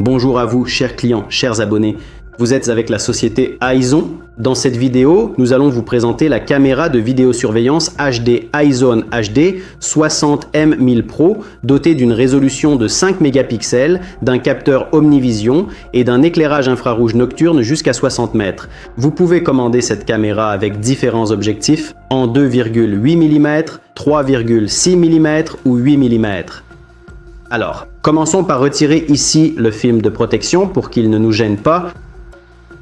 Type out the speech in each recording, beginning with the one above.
Bonjour à vous, chers clients, chers abonnés. Vous êtes avec la société Aizon. Dans cette vidéo, nous allons vous présenter la caméra de vidéosurveillance HD Aizon HD 60M1000 Pro, dotée d'une résolution de 5 mégapixels, d'un capteur Omnivision et d'un éclairage infrarouge nocturne jusqu'à 60 mètres. Vous pouvez commander cette caméra avec différents objectifs en 2,8 mm, 3,6 mm ou 8 mm. Alors, commençons par retirer ici le film de protection pour qu'il ne nous gêne pas.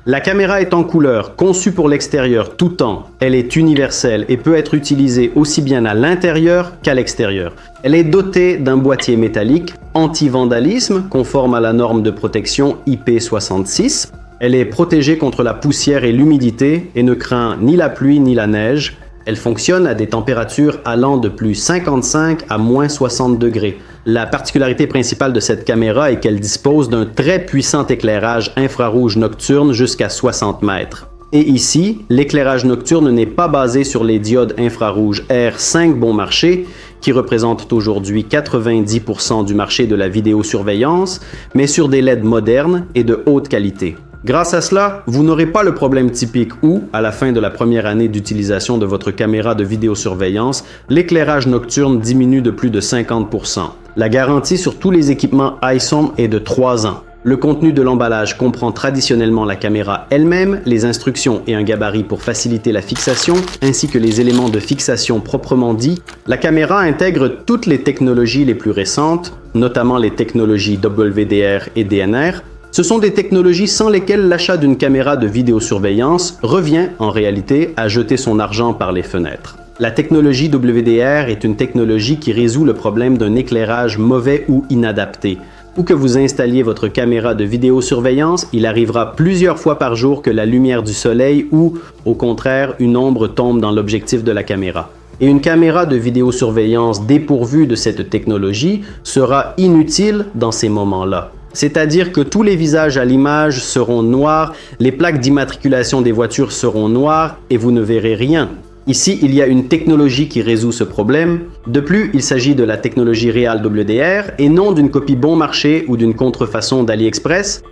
La caméra est en couleur, conçue pour l'extérieur tout temps. Elle est universelle et peut être utilisée aussi bien à l'intérieur qu'à l'extérieur. Elle est dotée d'un boîtier métallique anti-vandalisme, conforme à la norme de protection IP66. Elle est protégée contre la poussière et l'humidité et ne craint ni la pluie ni la neige. Elle fonctionne à des températures allant de plus 55 à moins 60 degrés. La particularité principale de cette caméra est qu'elle dispose d'un très puissant éclairage infrarouge nocturne jusqu'à 60 mètres. Et ici, l'éclairage nocturne n'est pas basé sur les diodes infrarouges R5 bon marché, qui représentent aujourd'hui 90% du marché de la vidéosurveillance, mais sur des LED modernes et de haute qualité. Grâce à cela, vous n'aurez pas le problème typique où, à la fin de la première année d'utilisation de votre caméra de vidéosurveillance, l'éclairage nocturne diminue de plus de 50%. La garantie sur tous les équipements Aizon est de 3 ans. Le contenu de l'emballage comprend traditionnellement la caméra elle-même, les instructions et un gabarit pour faciliter la fixation, ainsi que les éléments de fixation proprement dits. La caméra intègre toutes les technologies les plus récentes, notamment les technologies WDR et DNR. Ce sont des technologies sans lesquelles l'achat d'une caméra de vidéosurveillance revient en réalité à jeter son argent par les fenêtres. La technologie WDR est une technologie qui résout le problème d'un éclairage mauvais ou inadapté. Où que vous installiez votre caméra de vidéosurveillance, il arrivera plusieurs fois par jour que la lumière du soleil ou, au contraire, une ombre tombe dans l'objectif de la caméra. Et une caméra de vidéosurveillance dépourvue de cette technologie sera inutile dans ces moments-là. C'est-à-dire que tous les visages à l'image seront noirs, les plaques d'immatriculation des voitures seront noires et vous ne verrez rien. Ici, il y a une technologie qui résout ce problème. De plus, il s'agit de la technologie Real WDR et non d'une copie bon marché ou d'une contrefaçon d'AliExpress.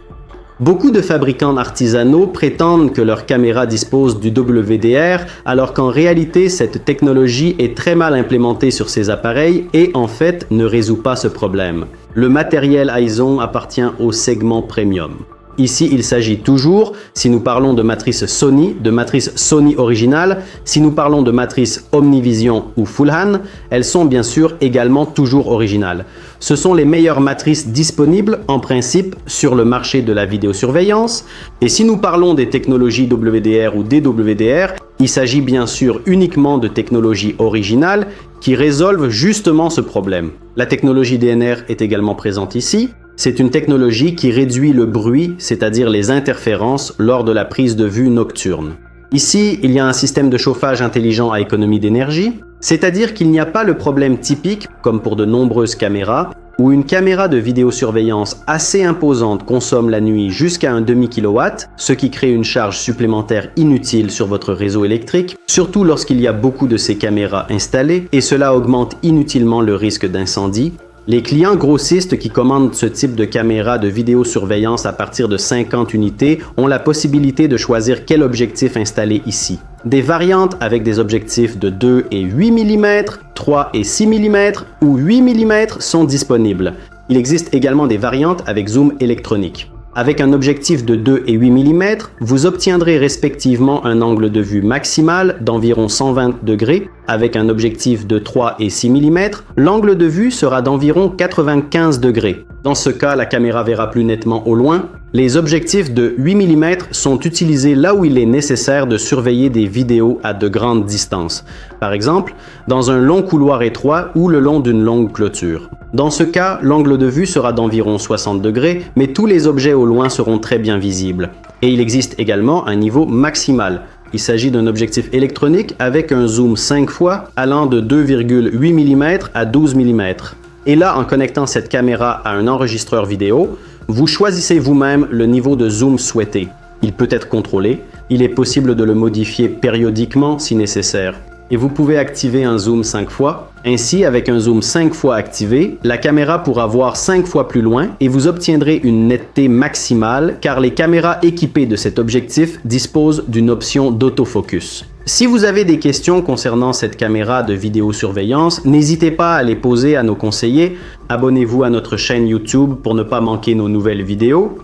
Beaucoup de fabricants artisanaux prétendent que leur caméra dispose du WDR, alors qu'en réalité, cette technologie est très mal implémentée sur ces appareils et en fait ne résout pas ce problème. Le matériel Aizon appartient au segment premium. Ici, il s'agit toujours, si nous parlons de matrice Sony originale, si nous parlons de matrice Omnivision ou Full-Han, elles sont bien sûr également toujours originales. Ce sont les meilleures matrices disponibles, en principe, sur le marché de la vidéosurveillance. Et si nous parlons des technologies WDR ou DWDR, il s'agit bien sûr uniquement de technologies originales qui résolvent justement ce problème. La technologie DNR est également présente ici. C'est une technologie qui réduit le bruit, c'est-à-dire les interférences, lors de la prise de vue nocturne. Ici, il y a un système de chauffage intelligent à économie d'énergie, c'est-à-dire qu'il n'y a pas le problème typique, comme pour de nombreuses caméras, où une caméra de vidéosurveillance assez imposante consomme la nuit jusqu'à un demi-kilowatt, ce qui crée une charge supplémentaire inutile sur votre réseau électrique, surtout lorsqu'il y a beaucoup de ces caméras installées, et cela augmente inutilement le risque d'incendie. Les clients grossistes qui commandent ce type de caméra de vidéosurveillance à partir de 50 unités ont la possibilité de choisir quel objectif installer ici. Des variantes avec des objectifs de 2 et 8 mm, 3 et 6 mm ou 8 mm sont disponibles. Il existe également des variantes avec zoom électronique. Avec un objectif de 2 et 8 mm, vous obtiendrez respectivement un angle de vue maximal d'environ 120 degrés. Avec un objectif de 3 et 6 mm, l'angle de vue sera d'environ 95 degrés. Dans ce cas, la caméra verra plus nettement au loin. Les objectifs de 8 mm sont utilisés là où il est nécessaire de surveiller des vidéos à de grandes distances. Par exemple, dans un long couloir étroit ou le long d'une longue clôture. Dans ce cas, l'angle de vue sera d'environ 60 degrés, mais tous les objets au loin seront très bien visibles. Et il existe également un niveau maximal. Il s'agit d'un objectif électronique avec un zoom 5 fois allant de 2,8 mm à 12 mm. Et là, en connectant cette caméra à un enregistreur vidéo, vous choisissez vous-même le niveau de zoom souhaité. Il peut être contrôlé, il est possible de le modifier périodiquement si nécessaire. et vous pouvez activer un zoom 5 fois. Ainsi, avec un zoom 5 fois activé, la caméra pourra voir 5 fois plus loin et vous obtiendrez une netteté maximale car les caméras équipées de cet objectif disposent d'une option d'autofocus. Si vous avez des questions concernant cette caméra de vidéosurveillance, n'hésitez pas à les poser à nos conseillers. Abonnez-vous à notre chaîne YouTube pour ne pas manquer nos nouvelles vidéos.